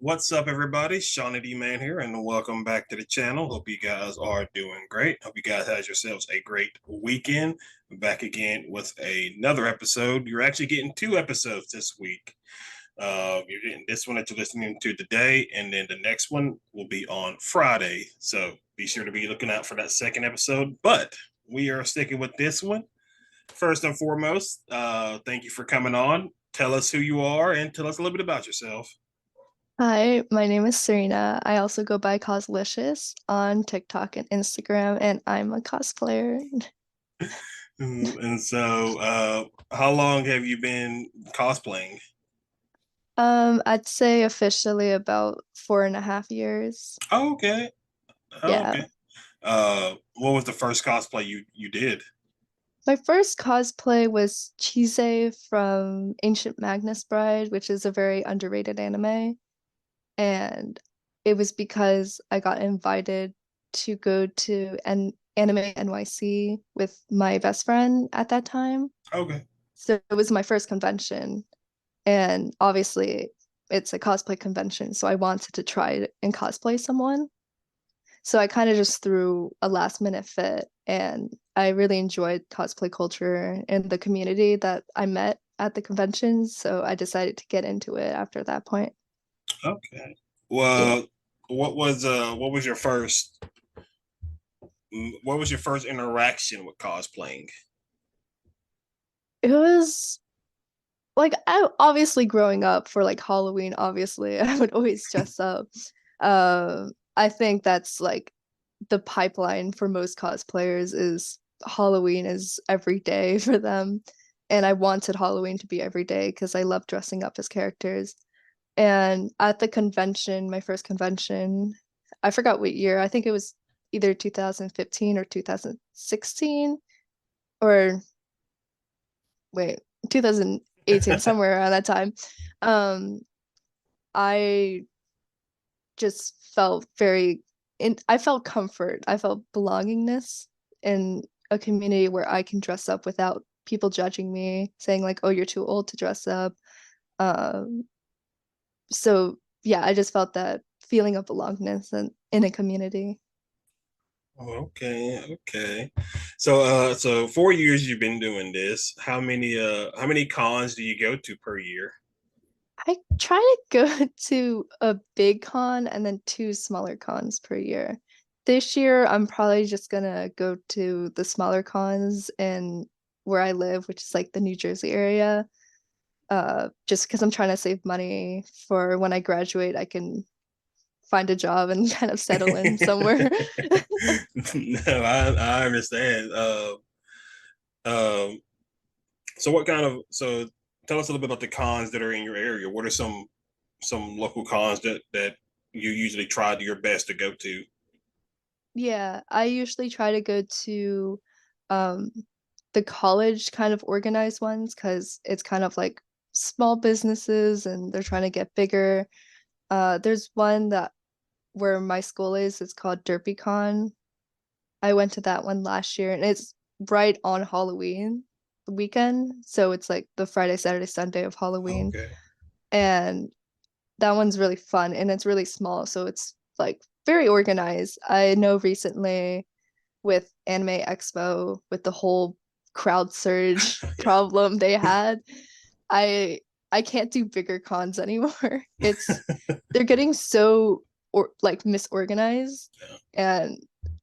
What's up, everybody? Shonnydman here, and welcome back to the channel. Hope you guys are doing great. Hope you guys had yourselves a great weekend. Back again with another episode. You're actually getting two episodes this week. You're getting this one that you're listening to today, and then the next one will be on Friday. So be sure to be looking out for that second episode. But we are sticking with this one. First and foremost, thank you for coming on. Tell us who you are and tell us a little bit about yourself. Hi, my name is Serena. I also go by Coslicious on TikTok and Instagram, and I'm a cosplayer. And so, how long have you been cosplaying? I'd say officially about 4.5 years. Oh, okay. Oh, Yeah. okay. What was the first cosplay you did? My first cosplay was Chise from Ancient Magnus Bride, which is a very underrated anime. And it was because I got invited to go to an Anime NYC with my best friend at that time. Okay. So it was my first convention. And obviously, it's a cosplay convention, so I wanted to try it and cosplay someone. So I kind of just threw a last minute fit, and I really enjoyed cosplay culture and the community that I met at the conventions. So I decided to get into it after that point. Okay. Yeah. Well, what was your first interaction with cosplaying? It was like I obviously growing up for like Halloween, obviously, I would always dress up. I think that's like the pipeline for most cosplayers is Halloween is every day for them. And I wanted Halloween to be every day because I love dressing up as characters. And at the convention, my first convention, I forgot what year. I think it was either 2015 or 2016 or wait, 2018, somewhere around that time. Um, I just felt I felt comfort. I felt belongingness in a community where I can dress up without people judging me, saying like, "Oh, you're too old to dress up." Um, so yeah, I just felt that feeling of belongingness in a community. Okay, okay. So 4 years you've been doing this. How many cons do you go to per year? I try to go to a big con and then two smaller cons per year. This year, I'm probably just gonna go to the smaller cons in where I live, which is like the New Jersey area. Just because I'm trying to save money for when I graduate, I can find a job and kind of settle in somewhere. No, I understand. Um, so tell us a little bit about the cons that are in your area. What are some local cons that you usually try to your best to go to? Yeah, I usually try to go to um the college kind of organized ones because it's kind of like small businesses and they're trying to get bigger. There's one that where my school is, it's called DerpyCon. I went to that one last year and it's right on Halloween weekend. So it's like the Friday, Saturday, Sunday of Halloween. Okay. And that one's really fun and it's really small. So it's like very organized. I know recently with Anime Expo, with the whole crowd surge Yeah. problem they had, I I can't do bigger cons anymore. It's they're getting so or like misorganized and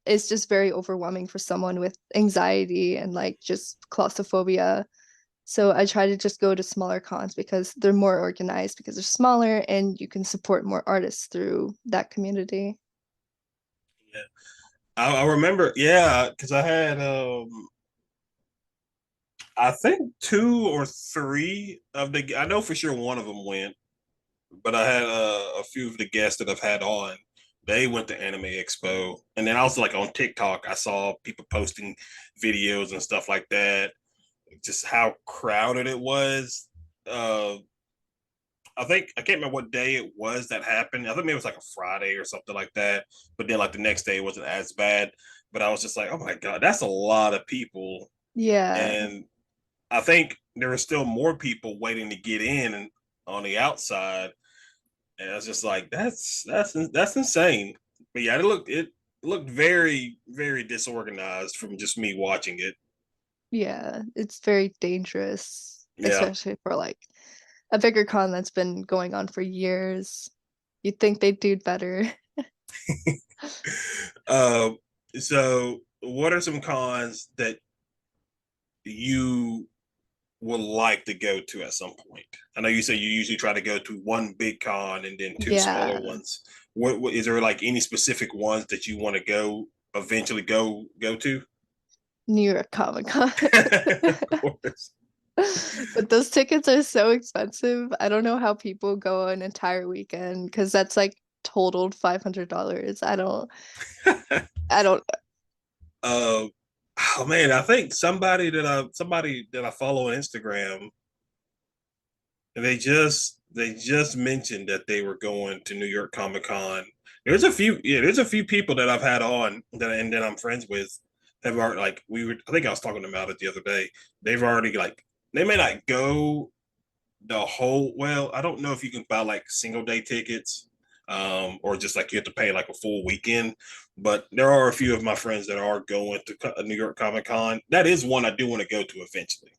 it's just very overwhelming for someone with anxiety and like just claustrophobia. So I try to just go to smaller cons because they're more organized because they're smaller and you can support more artists through that community. Yeah. I remember, yeah, because I think two or three of I know for sure one of them went, but I had a few of the guests that I've had on. They went to Anime Expo, and then also like on TikTok, I saw people posting videos and stuff like that. Just how crowded it was. Uh, I think I can't remember what day it was that happened. I think maybe it was like a Friday or something like that. But then like the next day it wasn't as bad. But I was just like, oh my god, that's a lot of people, Yeah. and I think there are still more people waiting to get in on the outside. And I was just like, that's insane. But yeah, it looked very very disorganized from just me watching it. Yeah, it's very dangerous, Yeah. especially for like a bigger con that's been going on for years. You'd think they'd do better. Um. So, what are some cons that you would like to go to at some point? I know you say you usually try to go to one big con and then two smaller Yeah, ones. What is there like any specific ones that you want to go eventually go to? New York Comic Con. Of course. But those tickets are so expensive. I don't know how people go an entire weekend because that's like totaled $500. I don't, uh, oh man, I think somebody that I follow on Instagram, they just mentioned that they were going to New York Comic Con. There's a few people that I've had on that I'm friends with have already like we were. I think I was talking about it the other day. They've already like they may not go the whole. Well, I don't know if you can buy like single day tickets, or just like you have to pay like a full weekend. But there are a few of my friends that are going to New York Comic Con. That is one I do want to go to eventually.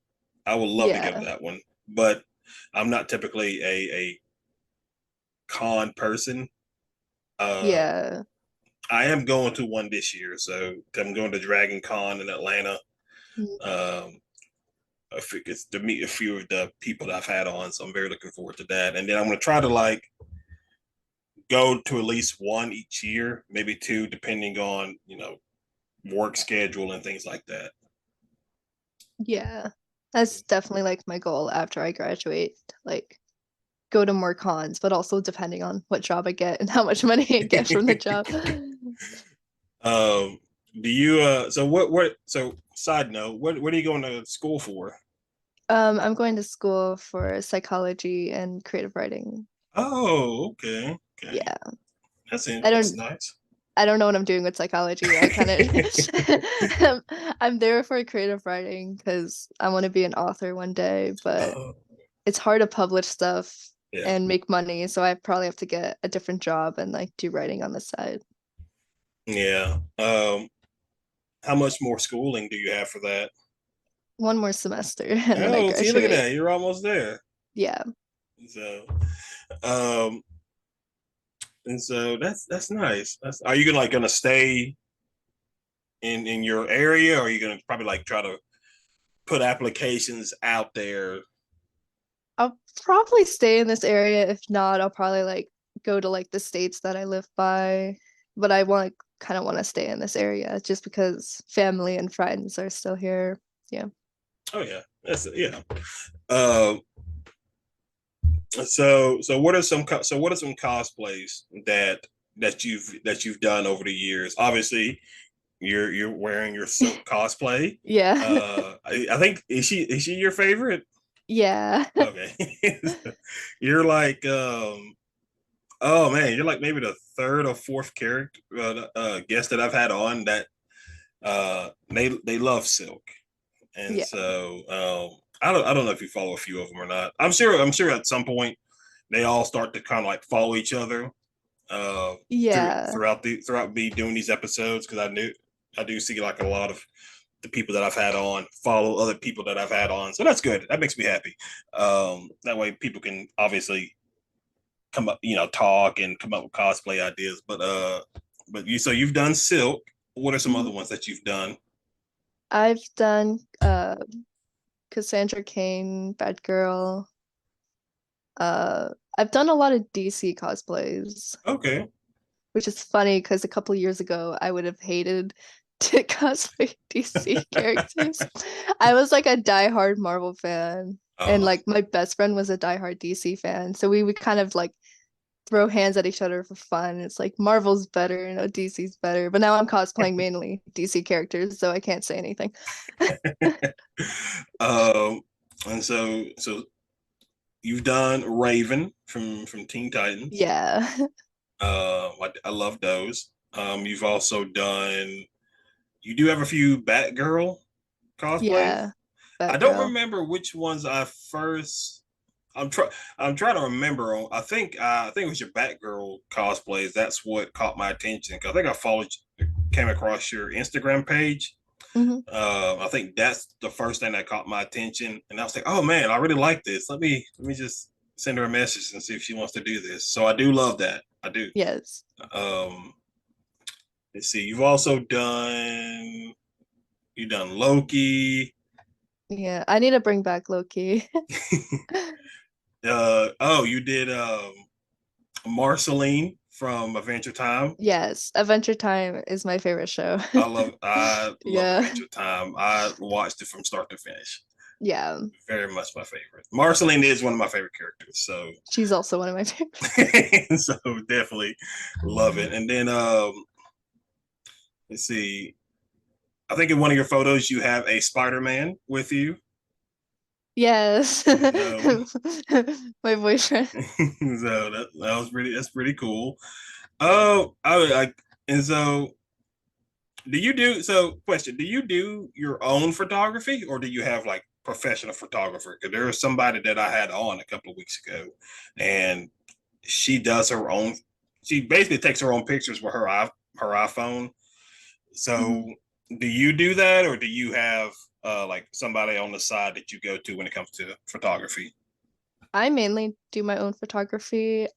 I would love to go to yeah, that one, but I'm not typically a con person. Uh, yeah. I am going to one this year, so I'm going to Dragon Con in Atlanta. Mm. Um, I think it's to meet a few of the people that I've had on, so I'm very looking forward to that. And then I'm going to try to like go to at least one each year, maybe two, depending on work schedule and things like that. Yeah. That's definitely like my goal after I graduate. Like go to more cons, but also depending on what job I get and how much money I get from the job. um, do you so so side note, what are you going to school for? I'm going to school for psychology and creative writing. Oh, okay, okay. Yeah. That's it. I That's don't nice. I don't know what I'm doing with psychology. I kind of I'm there for creative writing because I want to be an author one day, but Oh, it's hard to publish stuff yeah, and make money, so I probably have to get a different job and like do writing on the side. yeah. How much more schooling do you have for that? One more semester and then I Oh, see, look at graduate. that. You're almost there. Yeah. So, um, and so that's nice. Are you gonna stay in your area, or are you gonna probably like try to put applications out there? I'll probably stay in this area. If not, I'll probably like go to like the states that I live by. But I want kind of want to stay in this area just because family and friends are still here. Yeah. Oh yeah, that's yeah. Um, so what are some cosplays that you've done over the years? Obviously, you're wearing your silk cosplay. Yeah. I think is she your favorite? Yeah. Okay, you're like oh man, you're like maybe the third or fourth character guest that I've had on that they love silk, and Yeah. so I don't know if you follow a few of them or not. I'm sure at some point they all start to kind of like follow each other uh Yeah. throughout me doing these episodes because I do see like a lot of the people that I've had on follow other people that I've had on, so that's good. That makes me happy. That way people can obviously come up, talk and come up with cosplay ideas. But you've done silk. What are some other Mhm. ones that you've done? I've done Cassandra Cain, Batgirl. Uh I've done a lot of DC cosplays, Okay. which is funny because a couple years ago I would have hated to cosplay DC characters. I was like a diehard Marvel fan, and uh like my best friend was a diehard DC fan, so we would kind of like throw hands at each other for fun. It's like Marvel's better, DC's better. But now I'm cosplaying mainly DC characters, so I can't say anything. um and so you've done Raven from Teen Titans. Yeah. I love those. You've also done. You do have a few Batgirl cosplays. Yeah. I don't Batgirl. remember which ones I first. I'm trying to remember. I think it was your Batgirl cosplays. That's what caught my attention. 'Cause I think I followed, came across your Instagram page. Hmm. I think that's the first thing that caught my attention, and I was like, oh man, I really like this. Let me just send her a message and see if she wants to do this. So I do love that. I do. Yes. Um, let's see. You've done Loki. Yeah, I need to bring back Loki. Oh, you did Marceline from Adventure Time. Yes, Adventure Time is my favorite show. I love Yeah. Adventure Time. I watched it from start to finish. Yeah. Very much my favorite. Marceline is one of my favorite characters. So She's also one of my favorites. so definitely love it. And then let's see. I think in one of your photos you have a Spider-Man with you. Yes. So, My boyfriend. that was that's pretty cool. Oh, I would like, and so do you do so question, do you do your own photography or do you have like professional photographer? Because there was somebody that I had on a couple of weeks ago and she does her own, she basically takes her own pictures with her iPhone. So Mhm. do you do that or do you have like somebody on the side that you go to when it comes to photography? I mainly do my own photography.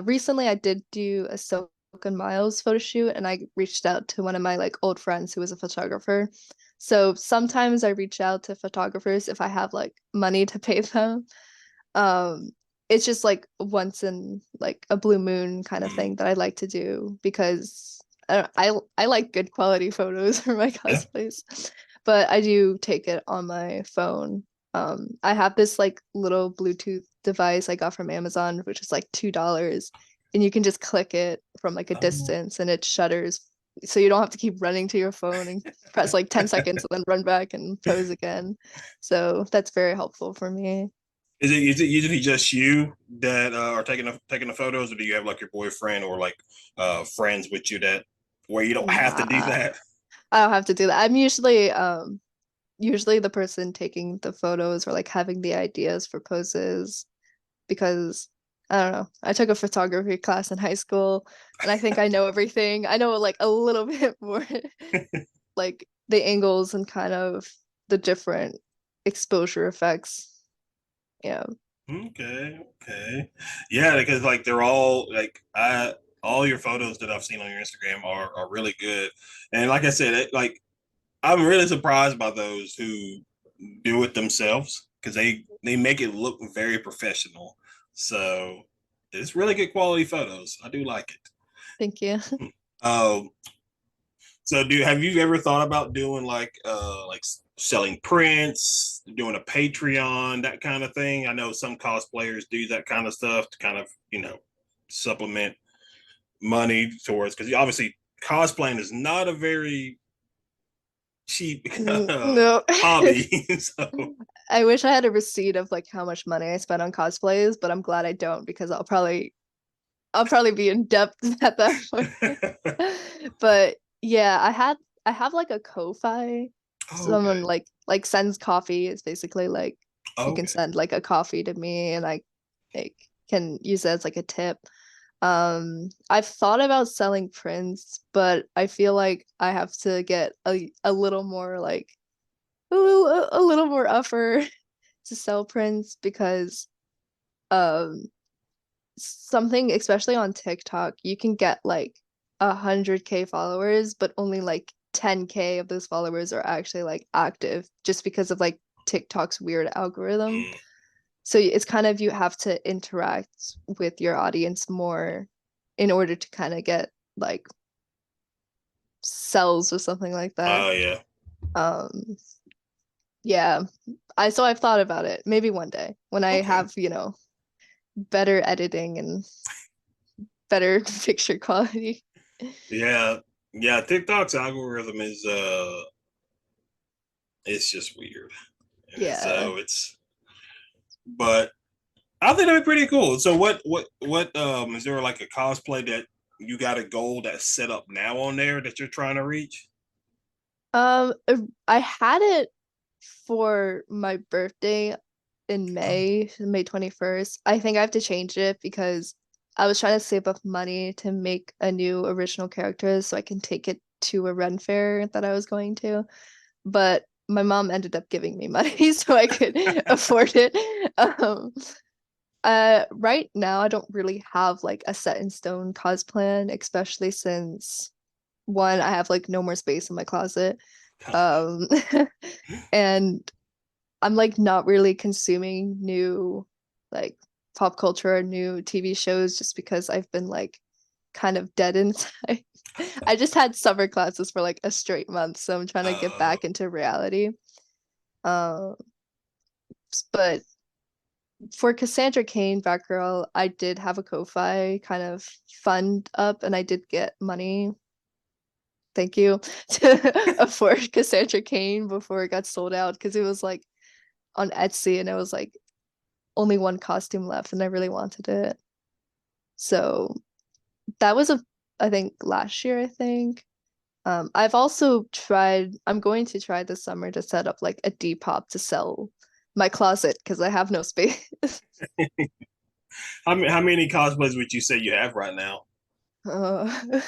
Recently I did do a Silk and Miles photo shoot and I reached out to one of my like old friends who was a photographer. So sometimes I reach out to photographers if I have like money to pay them. Um, it's just like once in like a blue moon kind of Mm, thing that I like to do because I like good quality photos for my yeah. cosplays, but I do take it on my phone. I have this like little Bluetooth device I got from Amazon, which is like $2, and you can just click it from like a Oh. distance and it shutters. So you don't have to keep running to your phone and press like 10 seconds and then run back and pose again. So that's very helpful for me. Is it usually just you that are taking the photos, or do you have like your boyfriend or like friends with you that where you don't have to do Nah, that? I don't have to do that. I'm usually the person taking the photos or like having the ideas for poses because I don't know. I took a photography class in high school and I think I know everything. I know like a little bit more like the angles and kind of the different exposure effects. Yeah. Okay, okay, yeah, because like they're all like I all your photos that I've seen on your Instagram are really good, and like I said, like I'm really surprised by those who do it themselves because they make it look very professional. So it's really good quality photos. I do like it. Thank you. Um, so do have you ever thought about doing like selling prints, doing a Patreon, that kind of thing? I know some cosplayers do that kind of stuff to kind of, supplement money towards because obviously cosplaying is not a very cheap No. hobby. So I wish I had a receipt of like how much money I spent on cosplays, but I'm glad I don't because I'll probably be in debt at that point. But yeah, I have like a Ko-fi. Someone okay. like sends coffee. It's basically like you can Okay. send like a coffee to me and I like can use it as like a tip. I've thought about selling prints, but I feel like I have to get a little more like a little more effort to sell prints because um something, especially on TikTok, you can get like 100K followers, but only like 10K of those followers are actually like active just because of like TikTok's weird algorithm. Mm. So it's kind of you have to interact with your audience more in order to kind of get like sales or something like that. Oh yeah. Um, yeah, I've thought about it. Maybe one day when I Okay. have, better editing and better picture quality. Yeah. Yeah. TikTok's algorithm is it's just weird. And Yeah. so it's but I think that'd be pretty cool. So what is there like a cosplay that you got a goal that's set up now on there that you're trying to reach? I had it for my birthday in May 21st. I think I have to change it because I was trying to save up money to make a new original character so I can take it to a Ren fair that I was going to. But my mom ended up giving me money so I could afford it. Um, right now I don't really have like a set in stone cos plan, especially since one, I have like no more space in my closet. Um, and I'm like not really consuming new like pop culture or new TV shows just because I've been like kind of dead inside. I just had summer classes for like a straight month, so I'm trying to get Uh, back into reality. Uh, but for Cassandra Cain, Batgirl, I did have a Ko-fi kind of fund up and I did get money, thank you, to afford Cassandra Cain before it got sold out because it was like on Etsy and it was like only one costume left and I really wanted it. So that was I think last year, I think. I've also tried, I'm going to try this summer to set up like a Depop to sell my closet because I have no space. how many cosplays would you say you have right now? Uh,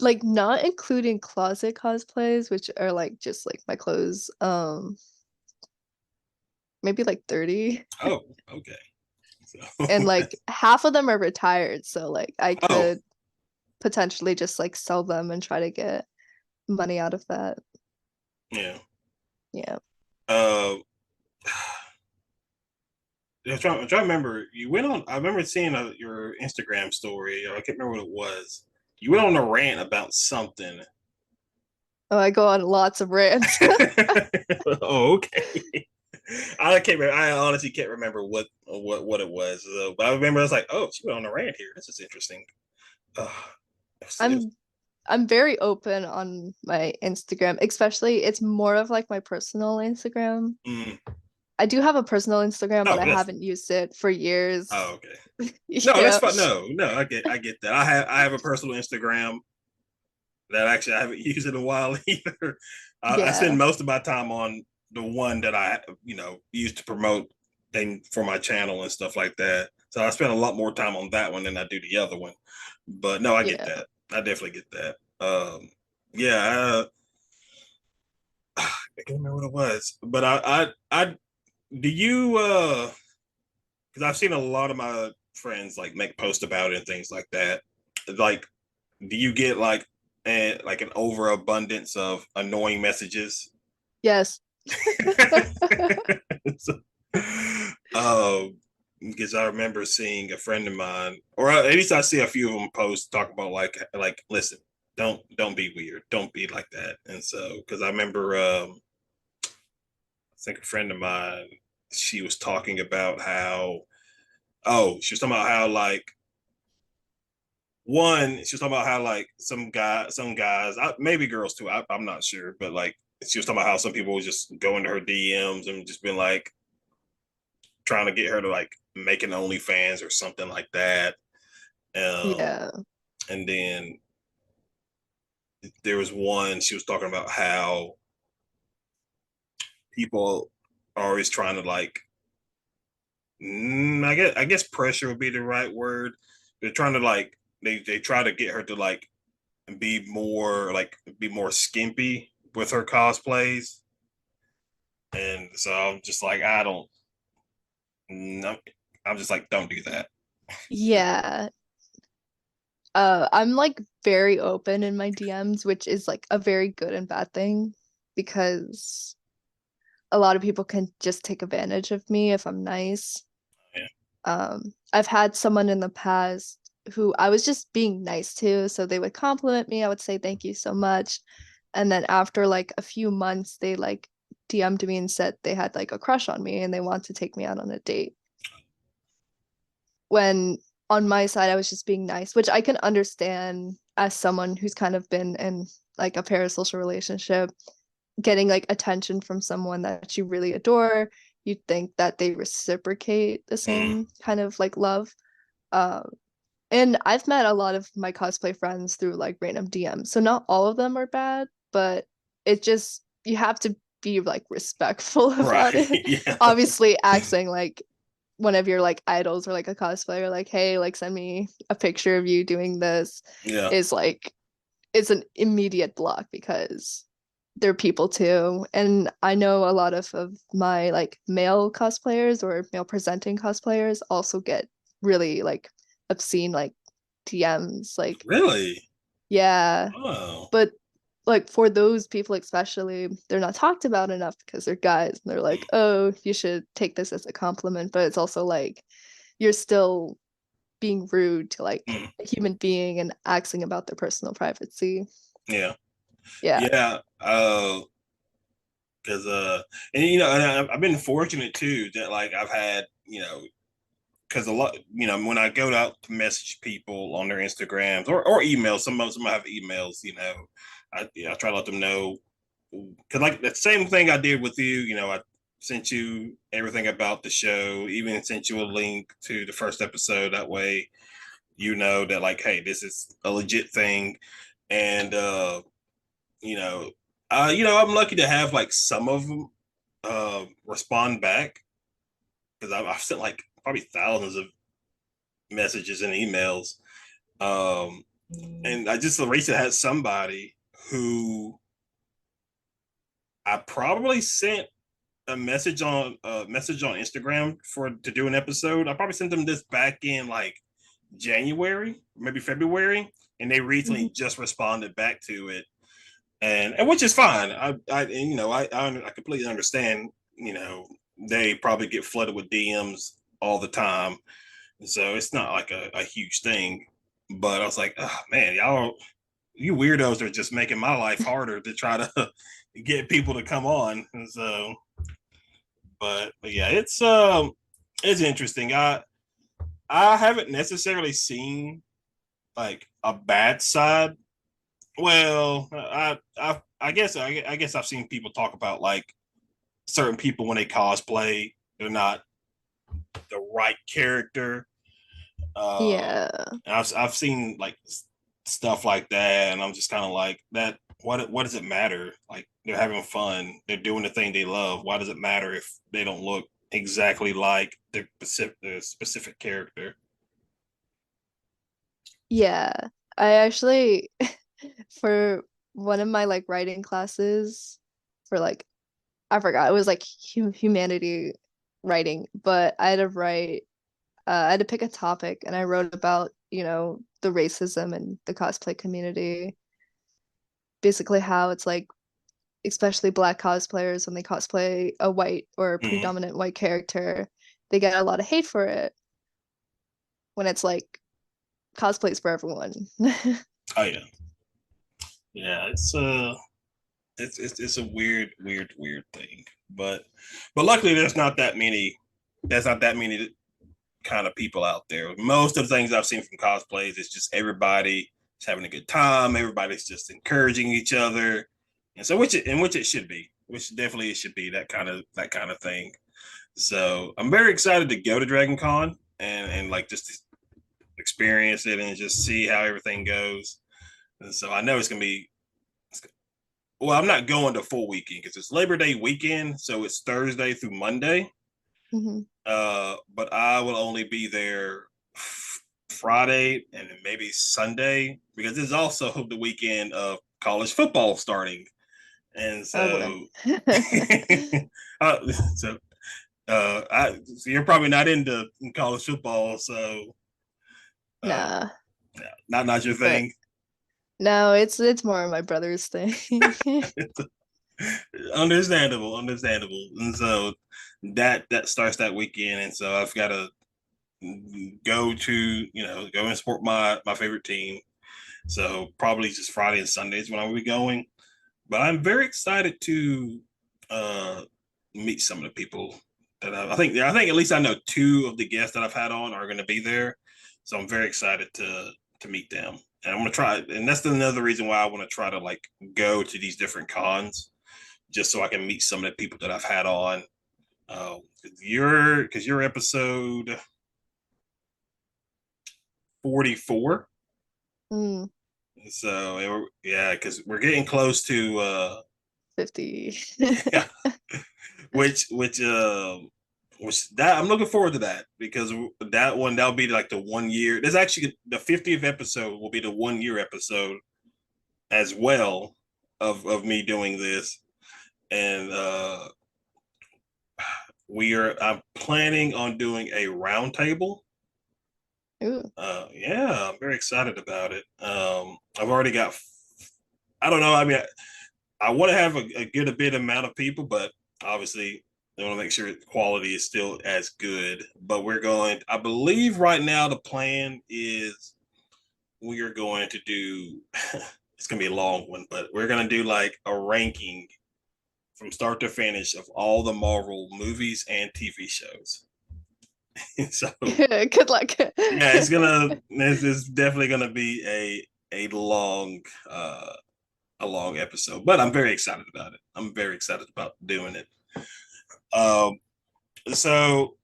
like not including closet cosplays, which are like just like my clothes. Maybe like 30. Oh, okay. So, And like half of them are retired, so like I oh, could potentially just like sell them and try to get money out of that. yeah. Yeah. Uh, I'm trying to remember. You went on. I remember seeing your Instagram story. I can't remember what it was. You went on a rant about something. Oh, I go on lots of rants. Oh, okay. I can't. I honestly can't remember what it was. But I remember I was like, oh, she went on a rant here. This is interesting. Uh, I'm I'm very open on my Instagram, especially it's more of like my personal Instagram. mm, I do have a personal Instagram, but oh, I that's haven't used it for years. oh, okay. No, that's Yeah. fine. No, no, I get that. I have a personal Instagram that actually I haven't used in a while either. I spend Yeah. most of my time on the one that I use to promote thing for my channel and stuff like that. So I spend a lot more time on that one than I do the other one. But no, I get Yeah. that. I definitely get that. Yeah, I can't remember what it was, but I do you because I've seen a lot of my friends like make posts about it and things like that. Like, do you get like an overabundance of annoying messages? Yes. So, um, because I remember seeing a friend of mine, or at least I see a few of them post talk about listen, don't be weird, don't be like that. And so, because I remember, I think a friend of mine, she was talking about how, oh, she was talking about how like one, she was talking about how like some guys, maybe girls too. I'm not sure, but like she was talking about how some people would just go into her DMs and just been like trying to get her to like make an OnlyFans or something like that. Um, Yeah. and then there was one she was talking about how people are always trying to like, I guess pressure would be the right word. They're trying to like they try to get her to like be more skimpy with her cosplays, and so I'm just like I don't. No, I'm just like don't do that. Yeah. I'm like very open in my DMs, which is like a very good and bad thing because a lot of people can just take advantage of me if I'm nice. Yeah. I've had someone in the past who I was just being nice to, so they would compliment me. I would say thank you so much. And then after like a few months, they like DM'd me and said they had like a crush on me and they want to take me out on a date. When on my side, I was just being nice, which I can understand as someone who's kind of been in like a parasocial relationship, getting like attention from someone that you really adore. You'd think that they reciprocate the Mm, same kind of like love. Um, and I've met a lot of my cosplay friends through like random DMs. So not all of them are bad, but it just you have to be like respectful about Right. it. Yeah. Obviously, accessing like one of your like idols or like a cosplayer, like, hey, like send me a picture of you doing this Yeah. is like it's an immediate block because they're people too. And I know a lot of my like male cosplayers or male presenting cosplayers also get really like obscene like DMs. Like, Really? yeah. Oh. But like for those people especially, they're not talked about enough because they're guys and they're like, oh, you should take this as a compliment. But it's also like you're still being rude to like Mm. a human being and asking about their personal privacy. Yeah. Yeah. Yeah. Because and and I've been fortunate too that like I've had because a lot when I go out to message people on their Instagrams or emails, some of them have emails. I try to let them know because like the same thing I did with you. I sent you everything about the show, even sent you a link to the first episode. That way, you know that like, hey, this is a legit thing, and you know, I'm lucky to have like some of them respond back because I've sent like probably thousands of messages and emails. Um, and I just recently had somebody who I probably sent a message on Instagram for to do an episode. I probably sent them this back in like January, maybe February, and they recently Mhm. just responded back to it, and which is fine. I completely understand. They probably get flooded with DMs all the time, so it's not like a huge thing. But I was like, oh man, you weirdos are just making my life harder to try to get people to come on. And so, but yeah, it's interesting. I haven't necessarily seen like a bad side. Well, I guess I've seen people talk about like certain people when they cosplay, they're not the right character. Uh, Yeah. I've seen like stuff like that, and I'm just kind of like that. What does it matter? Like they're having fun, they're doing the thing they love. Why does it matter if they don't look exactly like the specific character? Yeah. I actually for one of my like writing classes for like I forgot it was like humanity writing, but I had to write I had to pick a topic and I wrote about, the racism and the cosplay community. Basically how it's like especially black cosplayers when they cosplay a white or Mm-hmm. predominant white character, they get a lot of hate for it when it's like cosplays for everyone. Oh yeah, yeah. It's a weird thing, but luckily there's not that many kind of people out there. Most of the things I've seen from cosplays is just everybody is having a good time. Everybody's just encouraging each other, and so which it should be, which definitely it should be that kind of thing. So I'm very excited to go to Dragon Con and like just experience it and just see how everything goes. And so I know it's gonna be. Well, I'm not going to full weekend because it's Labor Day weekend, so it's Thursday through Monday. Mhm. But I will only be there Friday and maybe Sunday because it's also the weekend of college football starting, and Oh boy. so so so you're probably not into college football, so uh, Nah, yeah, not your but thing. no, it's more of my brother's thing. Understandable. And so that starts that weekend, and so I've got to go and support my favorite team. So probably just Friday and Sundays when I will be going. But I'm very excited to uh, meet some of the people that I think at least I know two of the guests that I've had on are going to be there. So I'm very excited to meet them. And I'm gonna try, and that's another reason why I want to try to like go to these different cons, just so I can meet some of the people that I've had on. Because you're episode 44. Mm, So yeah, because we're getting close to 50. Yeah, which that I'm looking forward to that because that one that'll be like the 1 year. There's actually the 50th episode will be the 1 year episode as well of me doing this, and I'm planning on doing a roundtable. Ooh. Yeah, I'm very excited about it. I've already got. I don't know. I mean, I want to have a good a bit amount of people, but obviously I want to make sure the quality is still as good. But we're going. I believe right now the plan is we are going to do. It's gonna be a long one, but we're gonna do like a ranking from start to finish of all the Marvel movies and TV shows. So Good luck. yeah, it's gonna. It's definitely gonna be a long a long episode, but I'm very excited about it. I'm very excited about doing it. Um, so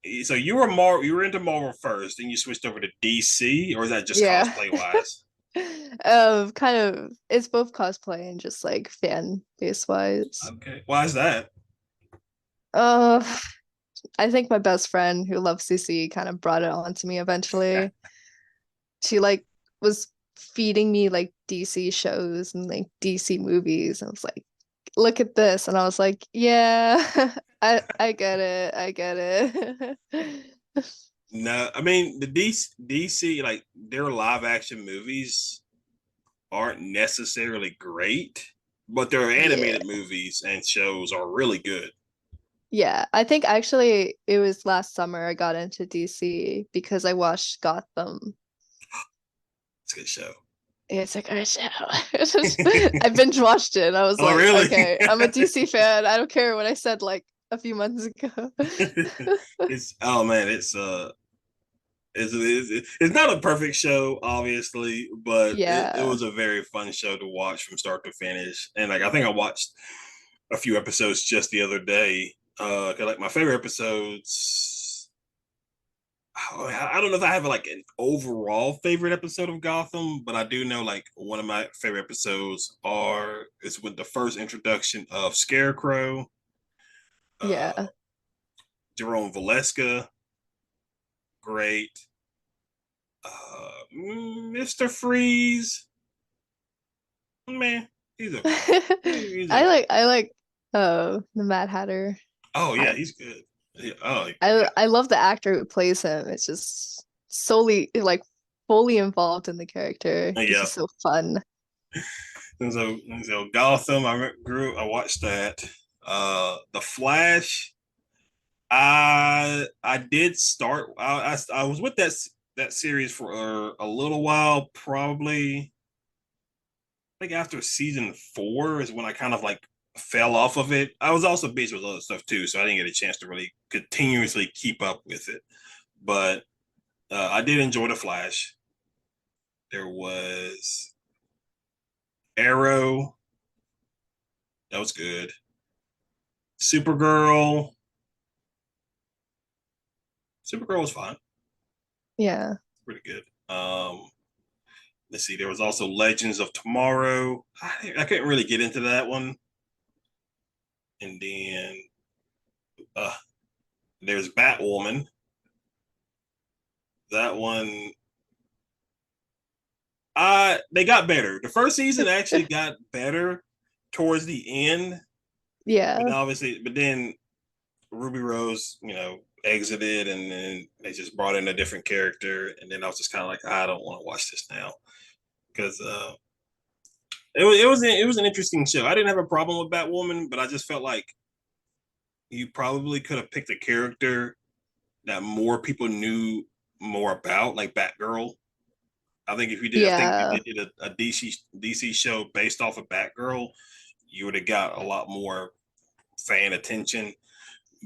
you were into Marvel first, and you switched over to DC, or is that just Yeah. cosplay wise? Kind of, it's both cosplay and just like fan base wise. Okay, why is that? Uh, I think my best friend who loves CC kind of brought it on to me eventually. She like was feeding me like DC shows and like DC movies. I was like, look at this. And I was like, yeah, I get it. I get it. No, I mean the DC like their live action movies aren't necessarily great, but their Yeah. animated movies and shows are really good. Yeah. I think actually it was last summer I got into DC because I watched Gotham. It's a good show. It's like, oh, shit. I binge watched it. I was Oh, like, really? okay, I'm a DC fan. I don't care what I said like a few months ago. It's oh man, it's not a perfect show, obviously, but it Yeah. was a very fun show to watch from start to finish. And like I think I watched a few episodes just the other day. 'Cause, like my favorite episodes. I don't know if I have like an overall favorite episode of Gotham, but I do know like one of my favorite episodes is with the first introduction of Scarecrow, uh, Yeah. Jerome Valeska, great, Mr. Freeze, man, he's okay. He's okay. I like the Mad Hatter. Oh yeah, I he's good. Yeah, oh yeah, I love the actor who plays him. It's just solely like fully involved in the character. He's yeah. just so fun. And so Gotham, I watched that. The Flash. I did start. I was with that series for a little while. Probably, I think after season 4 is when I kind of like fell off of it. I was also busy with other stuff too, so I didn't get a chance to really continuously keep up with it. But I did enjoy the Flash. There was Arrow. That was good. Supergirl. Supergirl was fine. Yeah. Pretty good. Let's see. There was also Legends of Tomorrow. I couldn't really get into that one. And then uh, there's Batwoman. That one, they got better. The first season actually got better towards the end, but Yeah. obviously, but then Ruby Rose, exited, and then they just brought in a different character, and then I was just kind of like, I don't want to watch this now because it was an interesting show. I didn't have a problem with Batwoman, but I just felt like you probably could have picked a character that more people knew more about, like Batgirl. I think if Yeah. you did a DC show based off of Batgirl, you would have got a lot more fan attention.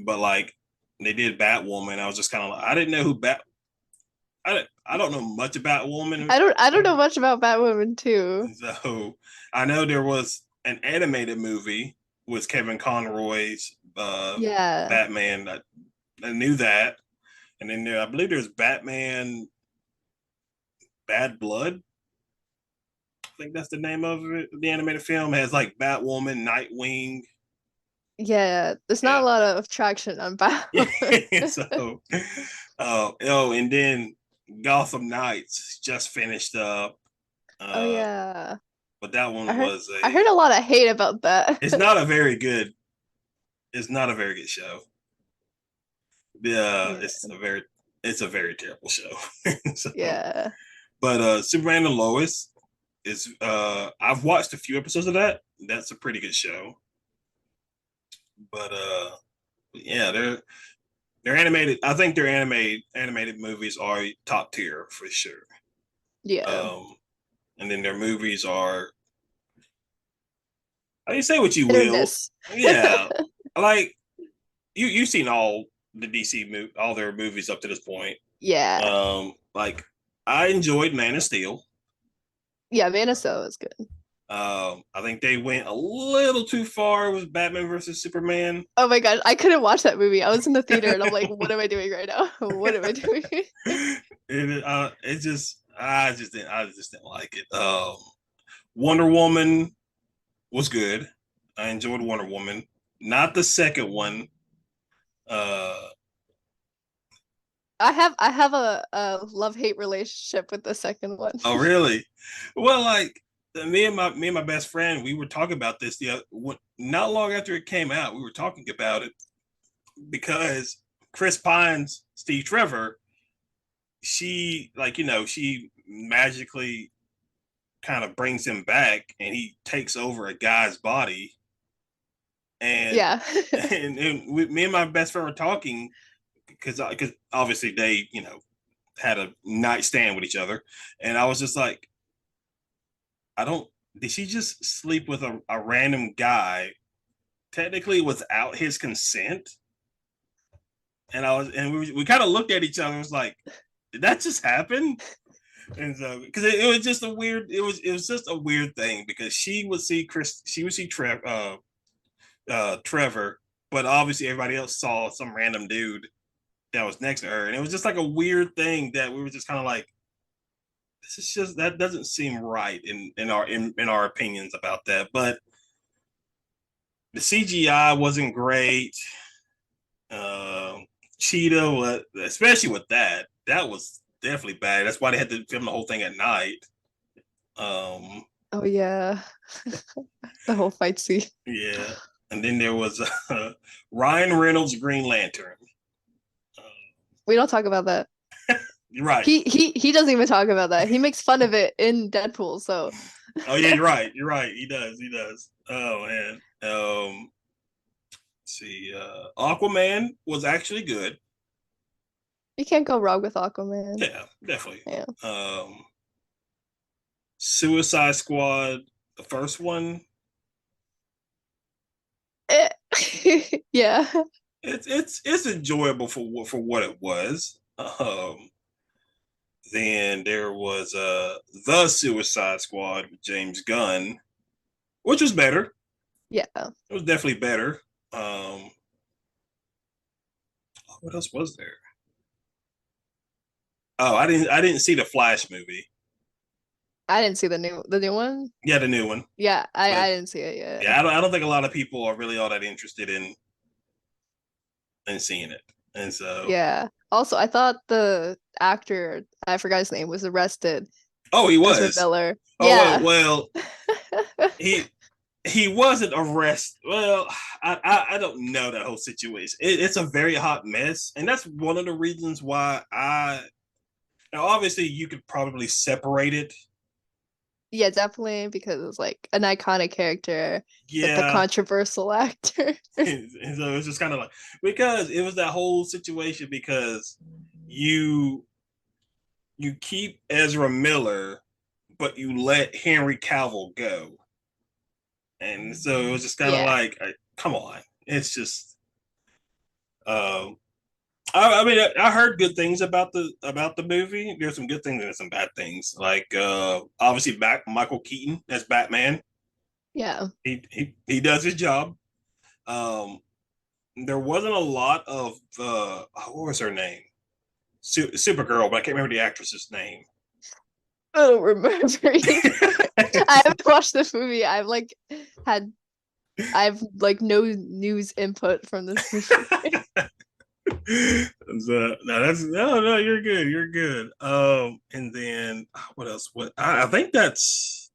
But like they did Batwoman, I was just kind of like, I didn't know who I don't know much about Woman, I don't know much about Batwoman too. so I know there was an animated movie with Kevin Conroy's Yeah. Batman. I knew that, and then I believe there's Batman Bad Blood. I think that's the name of it. The animated film has like Batwoman, Nightwing. Yeah, there's not Yeah. a lot of traction on Batman. So, oh, and then Gotham Knights just finished up. Oh Uh, yeah. but that I one heard was I heard a lot of hate about that. it's not a very good, it's not a very good show. Yeah, Yeah. it's a very terrible show. So, Yeah. but Superman and Lois is, I've watched a few episodes of that. That's a pretty good show. But yeah, they're animated. I think their animated movies are top tier for sure. Yeah. Um, and then their movies are, I mean, say what you Hit or will. miss. Yeah, like you've seen all the all their movies up to this point. Yeah. Like I enjoyed Man of Steel. Yeah, Man of Steel is good. I think they went a little too far with Batman versus Superman. Oh my God, I couldn't watch that movie. I was in the theater and I'm like, what am I doing right now? What am I doing? It just I just didn't like it. Wonder Woman was good. I enjoyed Wonder Woman. Not the second one. Uh, I have a love-hate relationship with the second one. oh really? Well, like me and my best friend, we were talking about this not long after it came out. We were talking about it because Chris Pine's Steve Trevor, she like she magically kind of brings him back, and he takes over a guy's body, and Yeah. me and my best friend were talking because obviously they had a nightstand with each other, and I was just like, I don't. Did she just sleep with a random guy, technically without his consent? And we kind of looked at each other. And was like, did that just happen? And so, because it was just a weird, it was just a weird thing because she would see Trevor, but obviously everybody else saw some random dude that was next to her, and it was just like a weird thing that we were just kind of like, this is just that doesn't seem right in our opinions about that. But the CGI wasn't great. Uh, Cheetah was, especially with that was definitely bad. That's why they had to film the whole thing at night. Um, Oh yeah. The whole fight scene. yeah, and then there was Ryan Reynolds' Green Lantern. Uh, We don't talk about that. you're right. He doesn't even talk about that. He makes fun of it in Deadpool, so Oh yeah, you're right. You're right. He does. He does. Oh man. Let's see. Aquaman was actually good. you can't go wrong with Aquaman. Yeah, definitely. Yeah. Suicide Squad, the first one. Yeah. It's enjoyable for what it was. Then there was the Suicide Squad with James Gunn, which was better. Yeah. It was definitely better. What else was there? Oh, I didn't see the Flash movie. I didn't see the new one. Yeah, the new one. Yeah, But I didn't see it yeah, yet. I don't think a lot of people are really all that interested in seeing it. And so, Yeah. Also, I thought the actor, I forgot his name, was arrested. oh, he Ezra was. Miller. Oh Yeah. well, he he wasn't arrested. Well, I don't know that whole situation. It's a very hot mess, and that's one of the reasons why I. Now, obviously, you could probably separate it. Yeah, definitely because it's like an iconic character with a Yeah, controversial actor. and so it's just kind of like because it was that whole situation because you you keep Ezra Miller, but you let Henry Cavill go, and so it was just kind of Yeah. like, come on, it's just. Um, I mean, I heard good things about the movie. There's some good things and some bad things. Like obviously, back Michael Keaton as Batman. Yeah. He does his job. Um, there wasn't a lot of what was her name? Supergirl, but I can't remember the actress's name. I don't remember either. I haven't watched the movie. Had I've like no news input from this movie. So, no, that's no, you're good, you're good. And then what else? What I think that's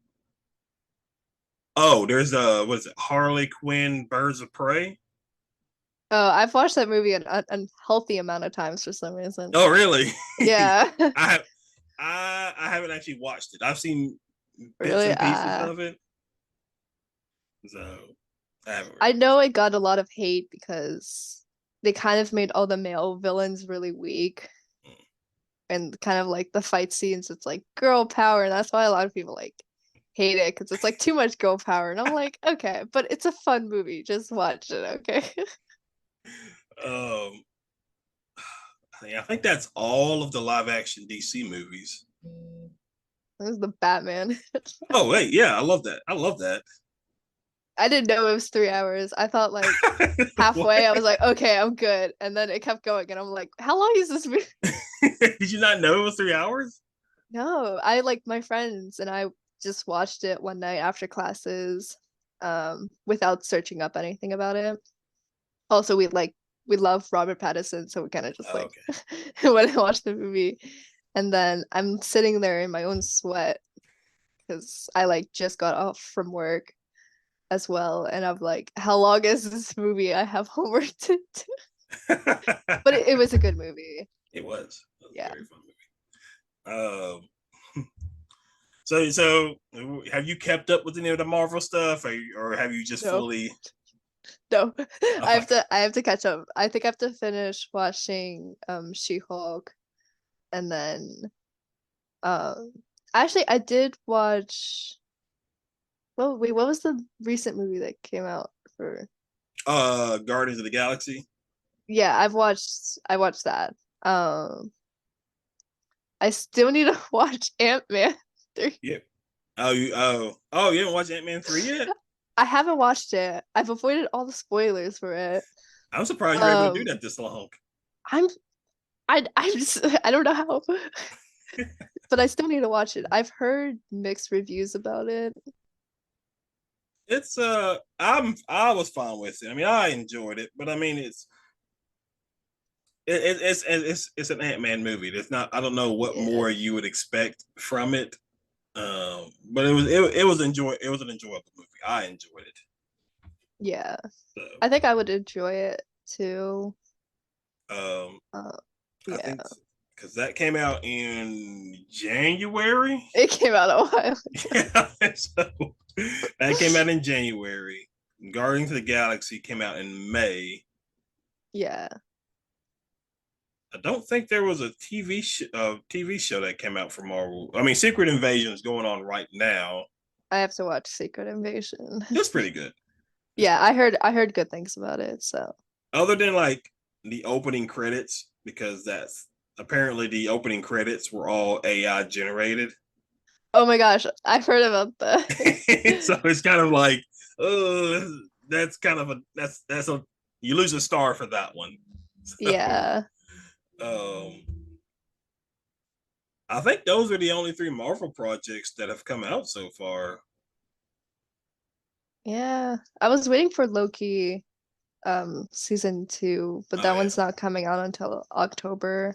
there's what is it? Harley Quinn, Birds of Prey. Oh, I've watched that movie an unhealthy amount of times for some reason. Oh, really? Yeah, I have I haven't actually watched it. I've seen bits really. and pieces of it, so I haven't I really know watched it got a lot of hate because they kind of made all the male villains really weak it. and kind of like the fight scenes, it's like girl power, and that's why a lot of people like hate it because it's like too much girl power. And I'm like, okay, but it's a fun movie. Just watch it, okay? Um, I think that's all of the live action DC movies. This is the Batman. Oh wait, yeah, I love that. I love that. I didn't know it was 3 hours. I thought like What? halfway, I was like, okay, I'm good. And then it kept going, and I'm like, how long is this movie? Did you not know it was 3 hours? No, I like my friends and I just watched it one night after classes, without searching up anything about it. Also, we love Robert Pattinson, so we kind of just Oh, like okay. when I watched the movie, and then I'm sitting there in my own sweat because I like just got off from work as well, and I'm like, how long is this movie? I have homework to do. But it was a good movie. It was. It was a Yeah. very fun movie. So have you kept up with any of the Marvel stuff, or have you just No, fully? no. Oh my god. I have to catch up. I think I have to finish watching She-Hulk, and then um actually I did watch, well, wait, what was the recent movie that came out for? Guardians of the Galaxy. Yeah, I watched that. Um, I still need to watch Ant-Man 3. Yep. You haven't watched Ant-Man 3 yet? I haven't watched it. I've avoided all the spoilers for it. I'm surprised you're able to do Um, that this long. I'm I'm just I don't know how, but I still need to watch it. I've heard mixed reviews about it. It's I was fine with it. I mean, I enjoyed it, but I mean, it's an Ant-Man movie. It's not. I don't know what Yeah. more you would expect from it. But it was it was an enjoyable movie. I enjoyed it. Yeah. So, I think I would enjoy it too. um, Uh, I yeah. think because that came out in January. It came out a while Yeah, so that came out in January. Guardians of the Galaxy came out in May. Yeah. I don't think there was a TV show that came out for Marvel. I mean, Secret Invasion is going on right now. I have to watch Secret Invasion. It's pretty good. It's Yeah, pretty I heard good things about it, so. other than like the opening credits, because that's apparently the opening credits were all AI generated. Oh my gosh, I've heard about that. So it's kind of like, that's kind of a that's a you lose a star for that one. So Yeah. um I think those are the only three Marvel projects that have come out so far. Yeah. I was waiting for Loki season 2, but Oh that yeah. one's not coming out until October,